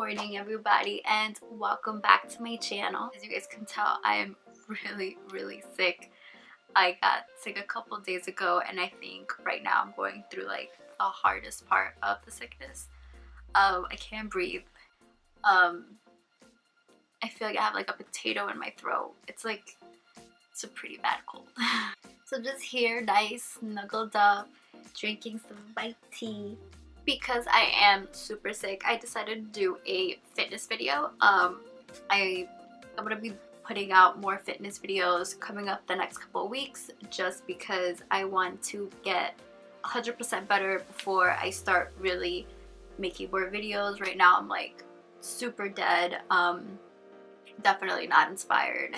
morning everybody, and welcome back to my channel. As you guys can tell, I am really sick. I got sick a couple days ago, and I think right now I'm going through like the hardest part of the sickness. I can't breathe. I feel like I have like a potato in my throat. It's a pretty bad cold. So just here, nice, snuggled up, drinking some white tea. Because I am super sick, I decided to do a fitness video. I'm gonna be putting out more fitness videos coming up the next couple of weeks, just because I want to get 100% better before I start really making more videos. Right now I'm like super dead, definitely not inspired.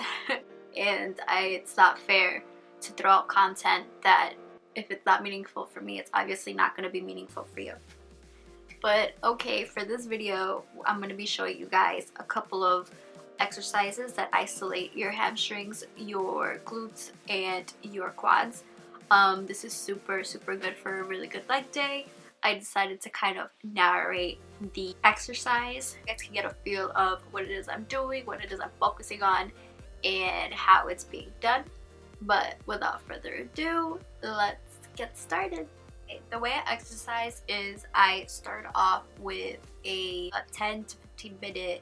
And it's not fair to throw out content that, if it's not meaningful for me, it's obviously not going to be meaningful for you. But okay, for this video, I'm going to be showing you guys a couple of exercises that isolate your hamstrings, your glutes, and your quads. This is super good for a really good leg day. I decided to kind of narrate the exercise. You guys can get a feel of what it is I'm doing, what it is I'm focusing on, and how it's being done. But without further ado, let's get started. Okay, the way I exercise is I start off with a 10 to 15 minute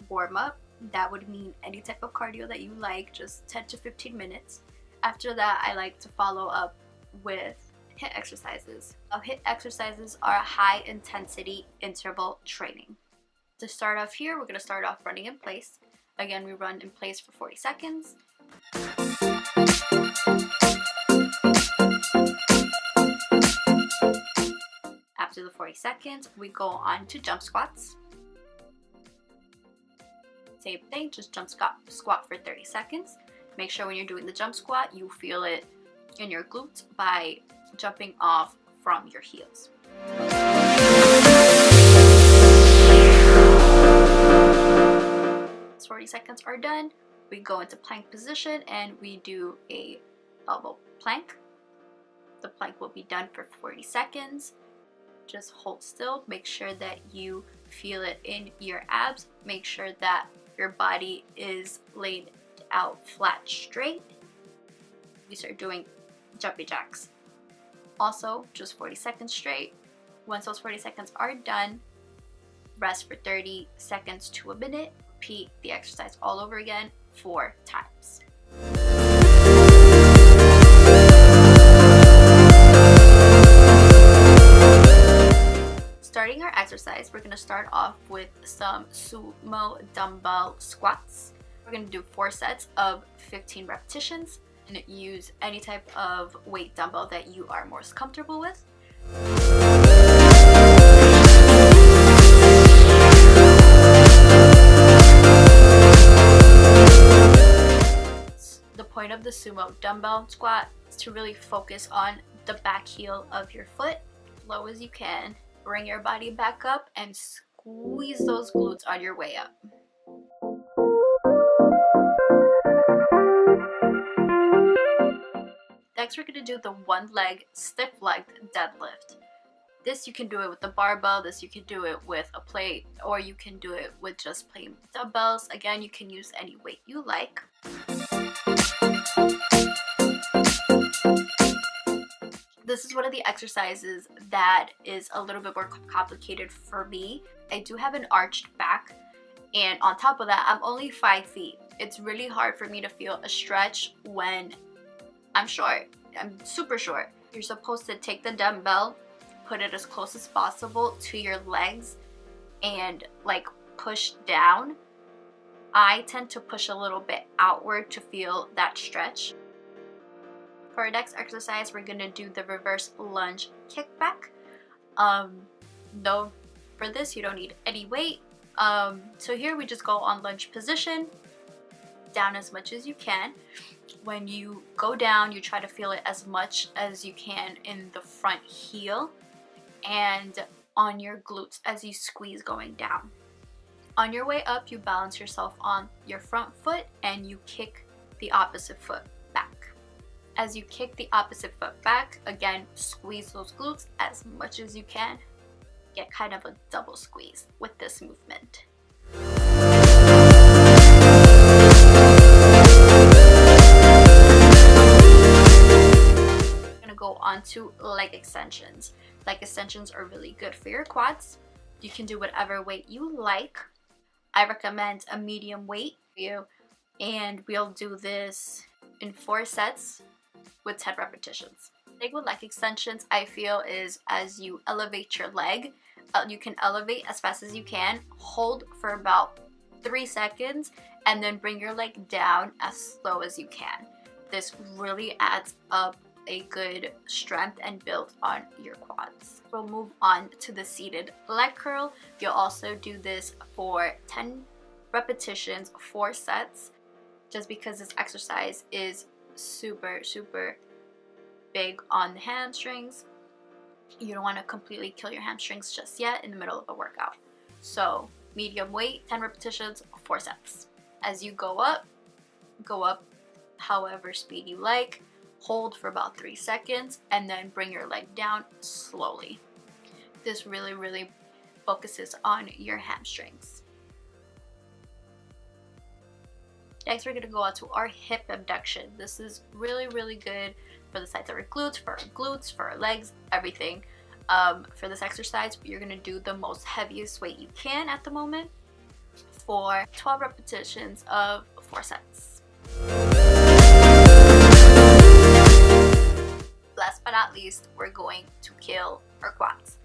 warm-up. That would mean any type of cardio that you like, just 10 to 15 minutes. After that, I like to follow up with HIIT exercises. HIIT exercises are high intensity interval training. To start off here, we're going to start off running in place. Again, we run in place for 40 seconds. After the 40 seconds, we go on to jump squats. Same thing, just jump squat for 30 seconds. Make sure when you're doing the jump squat, you feel it in your glutes by jumping off from your heels. 40 seconds are done. We go into plank position and we do a elbow plank. The plank will be done for 40 seconds. Just hold still. Make sure that you feel it in your abs. Make sure that your body is laid out flat straight. We start doing jumpy jacks. Also, just 40 seconds straight. Once those 40 seconds are done, rest for 30 seconds to a minute. Repeat the exercise all over again 4 times. Starting our exercise, we're going to start off with some Sumo dumbbell squats. We're going to do 4 sets of 15 repetitions and use any type of weight dumbbell that you are most comfortable with. The point of the Sumo dumbbell squat is to really focus on the back heel of your foot, low as you can. Bring your body back up and squeeze those glutes on your way up. Next, we're going to do the one leg stiff legged deadlift. This you can do it with the barbell, this you can do it with a plate, or you can do it with just plain dumbbells. Again, you can use any weight you like. This is one of the exercises that is a little bit more complicated for me. I do have an arched back, and on top of that, I'm only 5 feet. It's really hard for me to feel a stretch when I'm short. I'm super short. You're supposed to take the dumbbell, put it as close as possible to your legs, and like push down. I tend to push a little bit outward to feel that stretch. For our next exercise, we're going to do the reverse lunge kickback. No, for this you don't need any weight. So here we just go on lunge position, down as much as you can. When you go down, you try to feel it as much as you can in the front heel and on your glutes as you squeeze going down. On your way up, you balance yourself on your front foot and you kick the opposite foot back. As you kick the opposite foot back, again, squeeze those glutes as much as you can. get kind of a double squeeze with this movement. I'm gonna go on to leg extensions. Leg extensions are really good for your quads. You can do whatever weight you like. I recommend a medium weight for you, and we'll do this in 4 sets with 10 repetitions. The thing with leg extensions, I feel, is as you elevate your leg, you can elevate as fast as you can, hold for about 3 seconds, and then bring your leg down as slow as you can. This really adds up a good strength and build on your quads. We'll move on to the seated leg curl. You'll also do this for 10 repetitions, 4 sets, just because this exercise is super big on the hamstrings. You don't want to completely kill your hamstrings just yet in the middle of a workout. So medium weight, 10 repetitions, 4 sets. As you go up however speed you like. Hold for about 3 seconds and then bring your leg down slowly. This really focuses on your hamstrings. Next, we're going to go on to our hip abduction. This is really good for the sides of our glutes, for our legs, everything. For this exercise, you're going to do the most heaviest weight you can at the moment for 12 repetitions of 4 sets. Last but not least, we're going to kill our quads.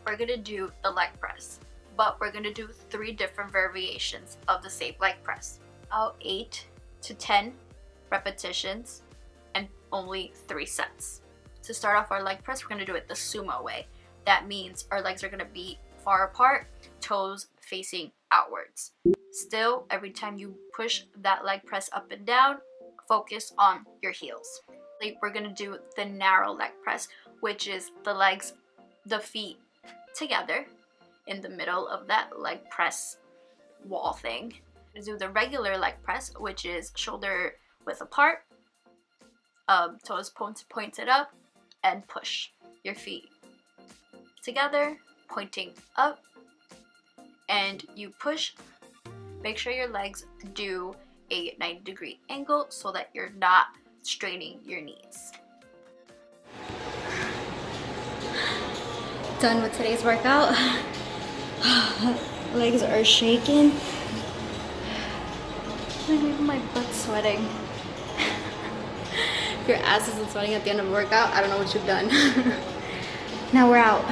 We're going to do the leg press, but we're going to do 3 different variations of the same leg press. About 8 to 10 repetitions and only 3 sets. To start off our leg press, we're going to do it the sumo way. That means our legs are going to be far apart, toes facing outwards. Still, every time you push that leg press up and down, focus on your heels. We're going to do the narrow leg press, which is the feet together in the middle of that leg press wall thing. We're going to do the regular leg press, which is shoulder width apart, toes pointed up, and push your feet together, pointing up, and you push. Make sure your legs do a 90-degree angle so that you're not straining your knees. Done with today's workout. Legs are shaking. My butt's sweating. If your ass isn't sweating at the end of a workout, I don't know what you've done. Now we're out.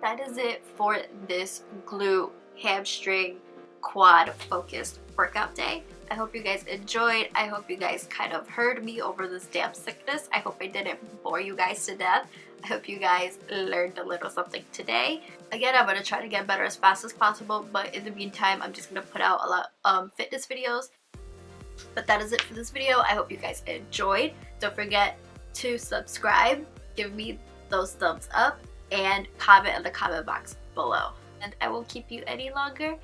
That is it for this glute, hamstring, quad focused workout day. I hope you guys enjoyed. I hope you guys kind of heard me over this damn sickness. I hope I didn't bore you guys to death. I hope you guys learned a little something today. Again, I'm gonna try to get better as fast as possible, but in the meantime, I'm just gonna put out a lot of fitness videos. But that is it for this video. I hope you guys enjoyed. Don't forget to subscribe, give me those thumbs up, and comment in the comment box below. And I won't keep you any longer.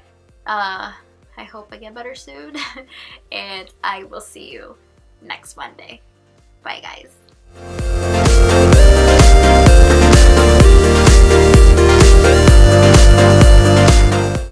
I hope I get better soon, and I will see you next Monday. Bye, guys.